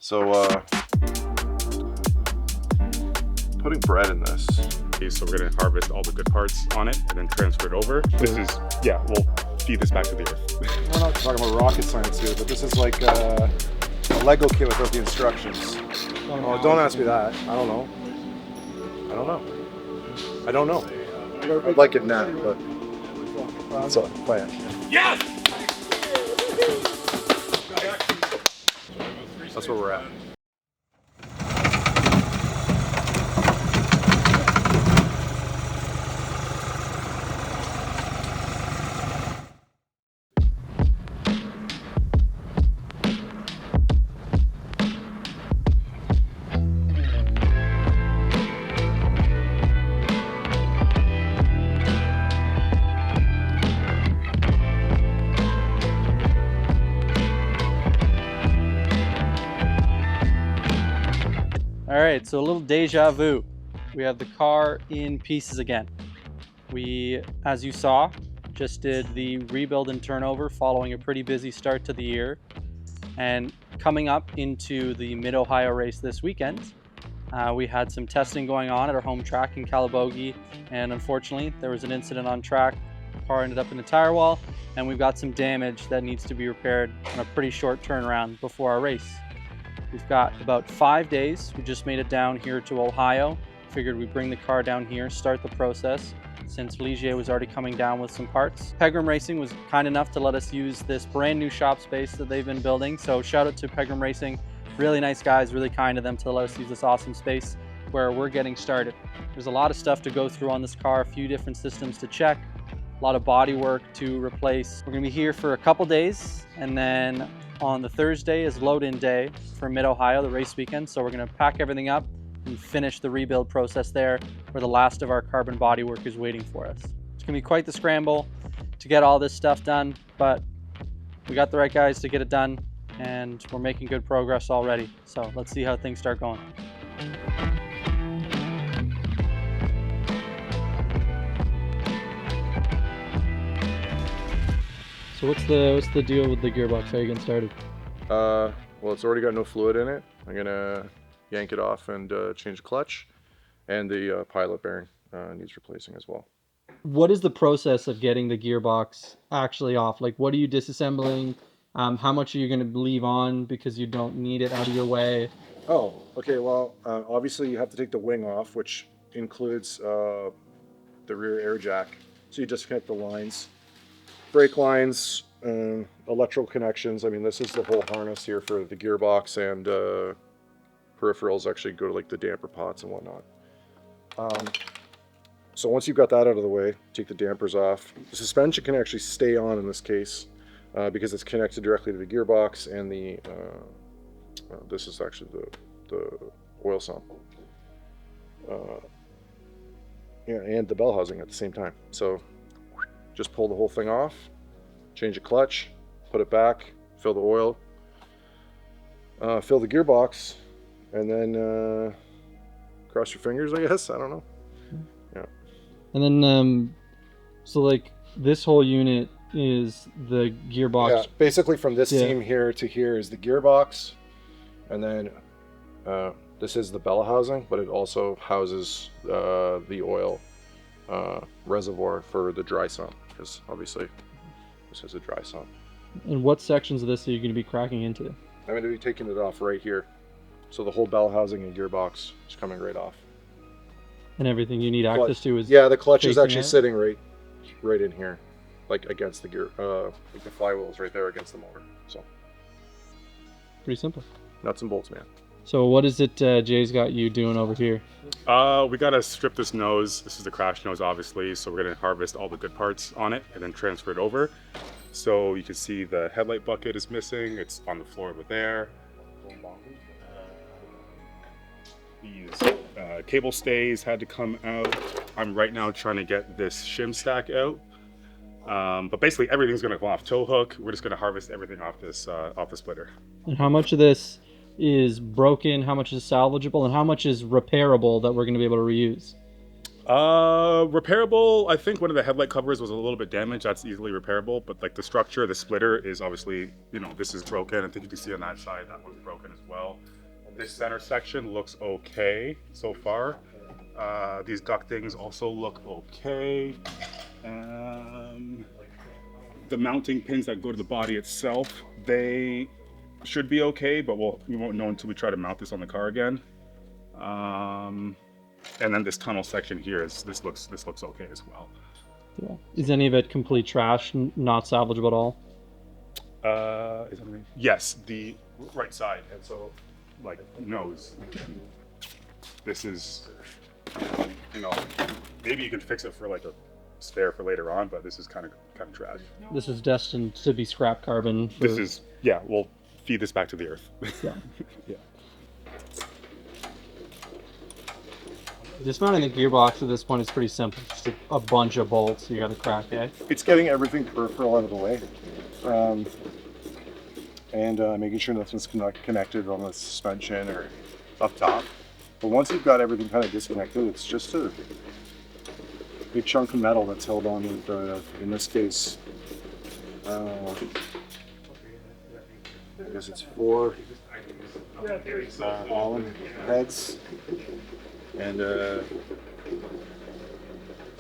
So putting bread in this. Okay, so we're gonna harvest all the good parts on it and then transfer it over. This is, yeah, we'll feed this back to the earth. We're not talking about rocket science here, but this is like a Lego kit without the instructions. Oh, don't ask me that. I don't know. I'd like it now, but that's a plan. Yes! That's where we're at. All right, so a little deja vu. We have the car in pieces again. We, as you saw, just did the rebuild and turnover following a pretty busy start to the year. And coming up into the Mid-Ohio race this weekend, we had some testing going on at our home track in Calabogie. And unfortunately, there was an incident on track. The car ended up in the tire wall, and we've got some damage that needs to be repaired on a pretty short turnaround before our race. We've got about 5 days. We just made it down here to Ohio. Figured we'd bring the car down here, start the process, since Ligier was already coming down with some parts. Pegram Racing was kind enough to let us use this brand new shop space that they've been building. So shout out to Pegram Racing. Really nice guys, really kind of them to let us use this awesome space where we're getting started. There's a lot of stuff to go through on this car, a few different systems to check, a lot of body work to replace. We're gonna be here for a couple days, and then on the Thursday is load-in day for Mid-Ohio, the race weekend. So we're gonna pack everything up and finish the rebuild process there, where the last of our carbon bodywork is waiting for us. It's gonna be quite the scramble to get all this stuff done, but we got the right guys to get it done, and we're making good progress already. So let's see how things start going. So what's the deal with the gearbox? How are you getting started? Well, it's already got no fluid in it. I'm gonna yank it off and change the clutch, and the pilot bearing needs replacing as well. What is the process of getting the gearbox actually off? Like, what are you disassembling? How much are you going to leave on because you don't need it out of your way? Oh, okay. Well, obviously you have to take the wing off, which includes the rear air jack. So you disconnect the lines, brake lines, electrical connections. I mean, this is the whole harness here for the gearbox, and peripherals actually go to like the damper pots and whatnot. So once you've got that out of the way, take the dampers off. The suspension can actually stay on in this case because it's connected directly to the gearbox, and the this is actually the oil sump. Yeah, and the bell housing at the same time. So just pull the whole thing off, change the clutch, put it back, fill the oil, fill the gearbox, and then cross your fingers, I guess. I don't know. Yeah. And then, so like this whole unit is the gearbox. Yeah, basically from this seam here to here is the gearbox, and then this is the bell housing, but it also houses the oil reservoir for the dry sump, because obviously this is a dry sump. And what sections of this are you going to be cracking into? I'm going to be taking it off right here. So the whole bell housing and gearbox is coming right off. And everything you need access to is... Yeah, the clutch is actually sitting right in here, like against the gear, like the flywheel is right there against the motor. So pretty simple. Nuts and bolts, man. So what is it Jay's got you doing over here? We gotta strip this nose. This is the crash nose, obviously. So we're gonna harvest all the good parts on it and then transfer it over. So you can see the headlight bucket is missing. It's on the floor over there. These cable stays had to come out. I'm right now trying to get this shim stack out. But basically everything's gonna come off tow hook. We're just gonna harvest everything off this off the splitter. And how much of this is broken, how much is salvageable, and how much is repairable that we're going to be able to reuse? Repairable. I think one of the headlight covers was a little bit damaged. That's easily repairable, but like the structure, the splitter is obviously, you know, this is broken. I think you can see on that side that one's broken as well. This center section looks okay so far. These ductings also look okay. The mounting pins that go to the body itself, they should be okay, but we won't know until we try to mount this on the car again. And then this tunnel section here this looks okay as well. Yeah. Is any of it complete trash, not salvageable at all? Yes, the right side, and so like nose. This is, you know, maybe you can fix it for like a spare for later on, but this is kind of trash. This is destined to be scrap carbon. This is, yeah, we'll feed this back to the earth. Yeah. Yeah. Dismounting the gearbox at this point is pretty simple. Just a bunch of bolts you got to crack, eh? It's getting everything peripheral out of the way, and making sure nothing's connected on the suspension or up top. But once you've got everything kind of disconnected, it's just a big chunk of metal that's held on with, in this case, I guess it's 4 Allen heads and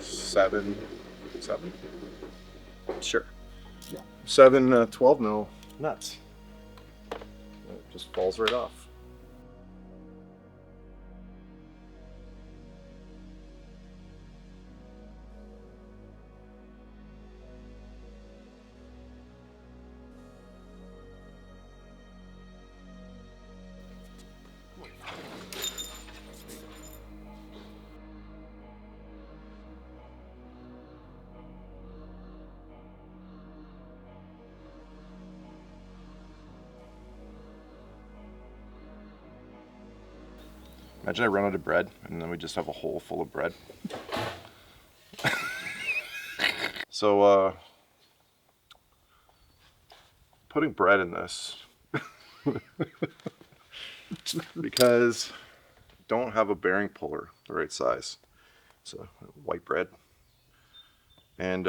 7? Sure. Yeah. 7 12 mil nuts. It just falls right off. Imagine I run out of bread and then we just have a hole full of bread. So, putting bread in this because I don't have a bearing puller the right size. So, white bread. And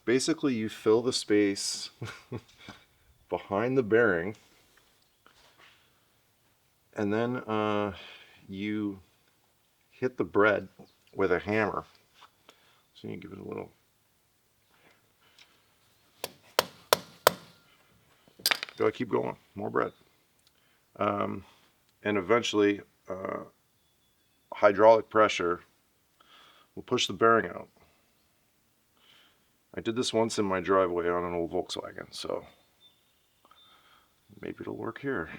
basically you fill the space behind the bearing and then you hit the bread with a hammer. So you give it a little. Gotta keep going, more bread. And eventually, hydraulic pressure will push the bearing out. I did this once in my driveway on an old Volkswagen, so maybe it'll work here.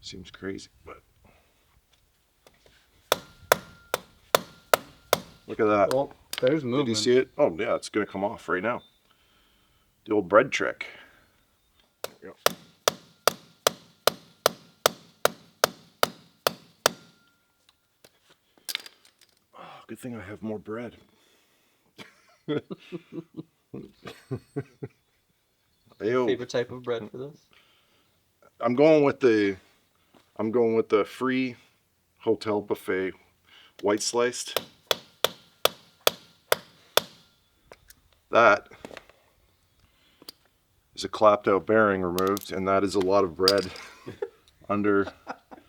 Seems crazy, but look at that. Well, there's movement. Did you see it? Oh yeah, it's gonna come off right now. The old bread trick. There we go. Oh, good thing I have more bread. Favorite type of bread for this? I'm going with the free hotel buffet white sliced. That is a clapped out bearing removed, and that is a lot of bread under.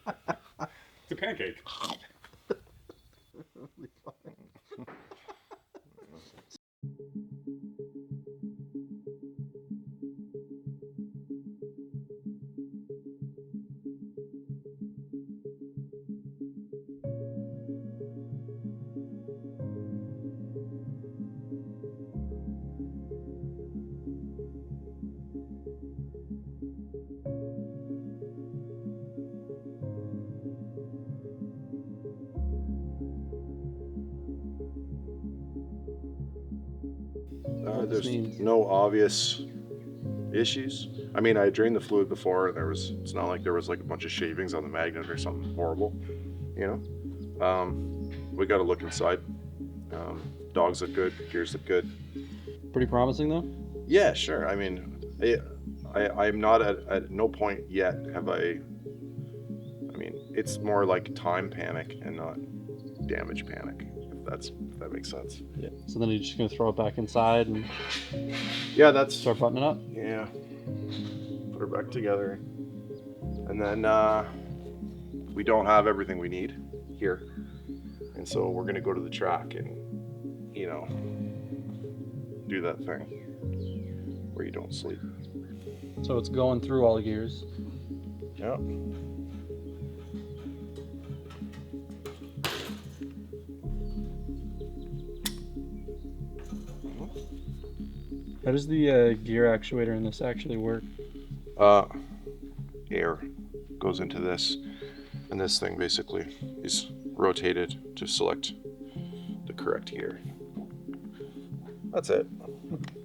It's a pancake. There's no obvious issues. I mean, I drained the fluid before, and it's not like there was like a bunch of shavings on the magnet or something horrible, you know. We got to look inside. Dogs look good, gears look good. Pretty promising though? Yeah, sure. I mean, I'm not at no point yet have I mean, it's more like time panic and not damage panic, if that makes sense. Yeah. So then you're just gonna throw it back inside and Yeah, that's start buttoning up. yeah. Put her back together, and then we don't have everything we need here, and so we're gonna go to the track and do that thing where you don't sleep. So it's going through all the gears. Yeah. How does the gear actuator in this actually work? Air goes into this, and this thing basically is rotated to select the correct gear. That's it.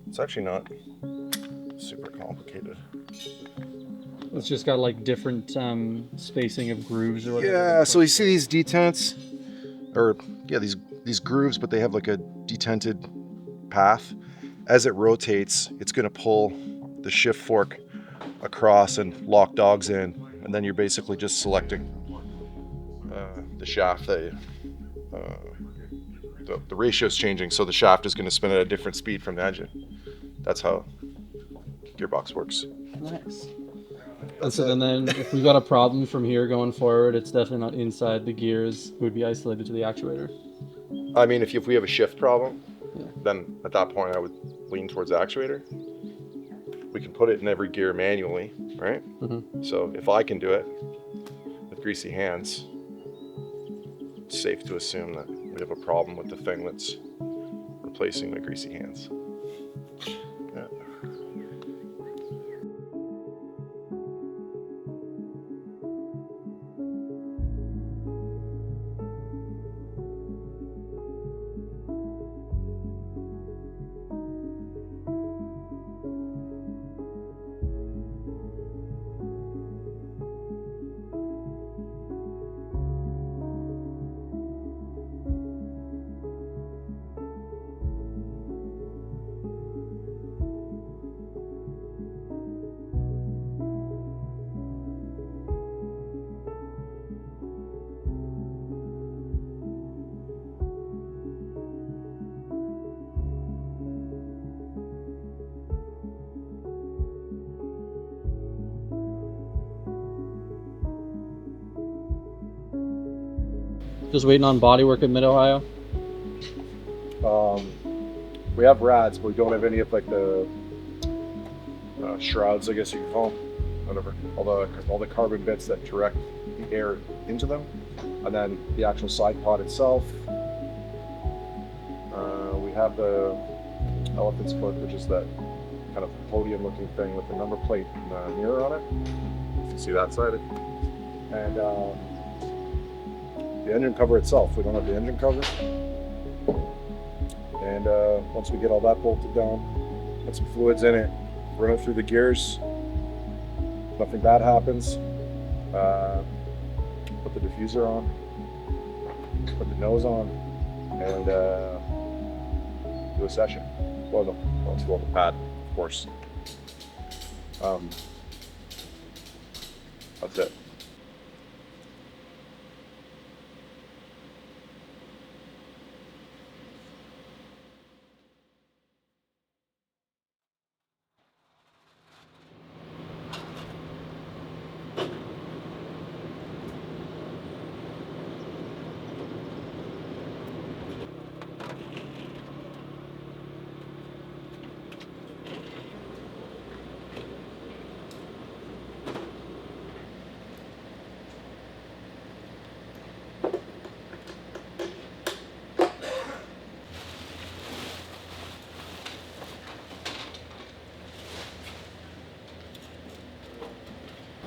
It's actually not super complicated. It's just got like different spacing of grooves or whatever. Yeah, so you see these detents, or yeah, these grooves, but they have like a detented path. As it rotates, it's going to pull the shift fork across and lock dogs in, and then you're basically just selecting the shaft that the ratio is changing, so the shaft is going to spin at a different speed from the engine. That's how Gearbox works. Nice. And so then if we've got a problem from here going forward, it's definitely not inside the gears. It would be isolated to the actuator. I mean, if we have a shift problem, Yeah. then at that point I would lean towards the actuator. We can put it in every gear manually, right? Mm-hmm. So if I can do it with greasy hands, it's safe to assume that we have a problem with the thing that's replacing the greasy hands. Yeah. Just waiting on bodywork in Mid-Ohio. We have rads, but we don't have any of like the shrouds, I guess you could call them, whatever. All the carbon bits that direct the air into them, and then the actual side pod itself. We have the elephant's foot, which is that kind of podium-looking thing with the number plate and the mirror on it. You can see that side, and the engine cover itself. We don't have the engine cover. And once we get all that bolted down, put some fluids in it, run it through the gears, nothing bad happens, put the diffuser on, put the nose on, and do a session. Well, no, let's roll the pad, of course. That's it.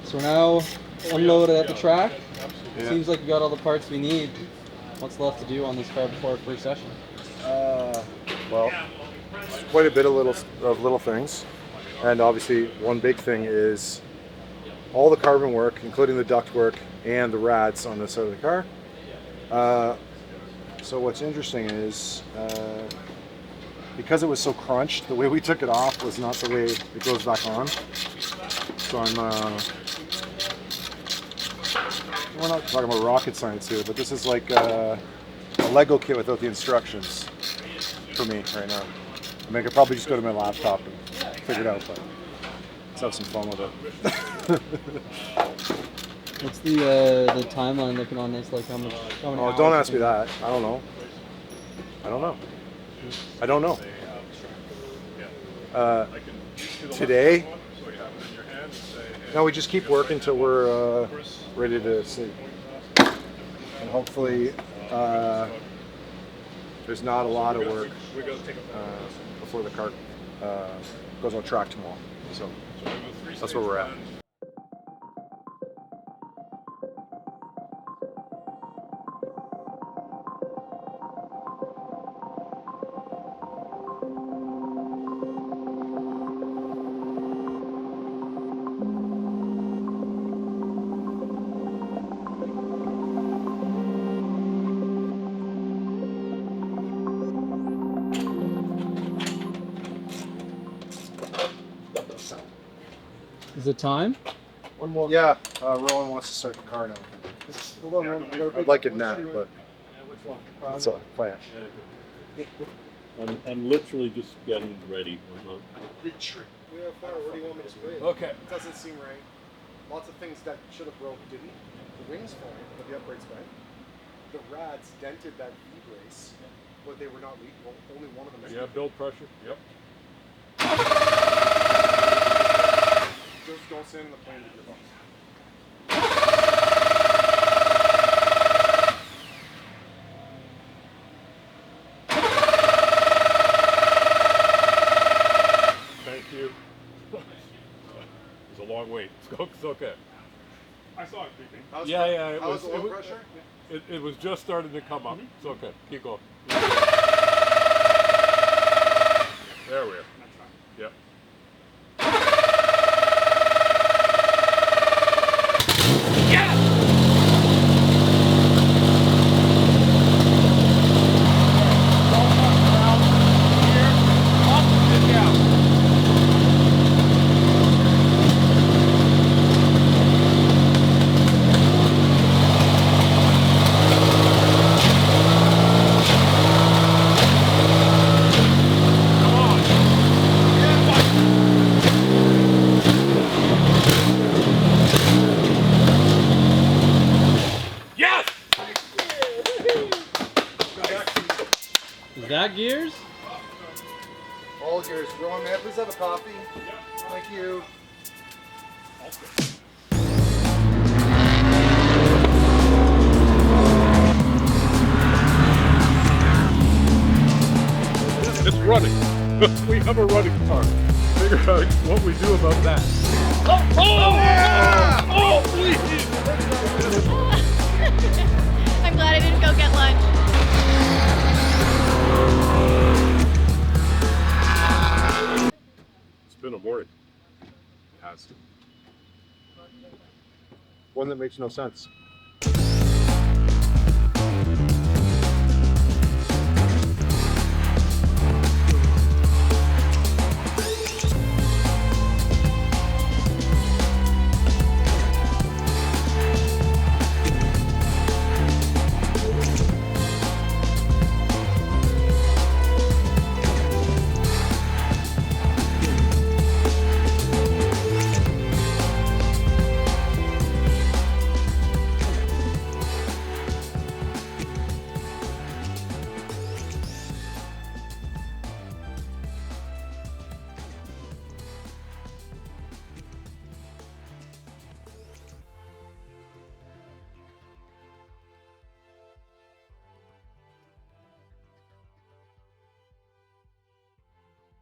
So we're now unloaded at the track. Yeah. Seems like we got all the parts we need. What's left to do on this car before our first session? Well, quite a bit of little things, and obviously one big thing is all the carbon work, including the duct work and the rads on this side of the car. So what's interesting is because it was so crunched, the way we took it off was not the way it goes back on. So we're not talking about rocket science here, but this is like Lego kit without the instructions for me right now. I mean, I could probably just go to my laptop and figure it out, but let's have some fun with it. What's the timeline looking on this? Like how many Oh, don't ask me that. I don't know. Today? No, we just keep working till we're ready to sleep. And hopefully there's not a lot of work before the kart goes on track tomorrow. So that's where we're at. Is it time? One more. Yeah, Rowan wants to start the car now. Hold on, I'd like it now, but that's a plan. I'm literally just getting ready. Where do you want me to spray it? Okay. It doesn't seem right. Lots of things that should have broke didn't. The wing's fine, but the uprights fine. The rads dented that V-brace, but they were not leakable. Only one of them is. Yeah, build pressure. Yep. Just don't stand in the plane with your box. Thank you. It was a long wait. It's okay. I saw it creeping. Yeah. It How's was. the oil pressure? It was just starting to come up. It's okay. Keep going. There we are. Yep. Is that gears? All gears. Rowan, man, please have a coffee. Thank you. It's running. We have a running car. Figure out what we do about that. Oh, please! I'm glad I didn't go get lunch. It's been a morning. It has. One that makes no sense.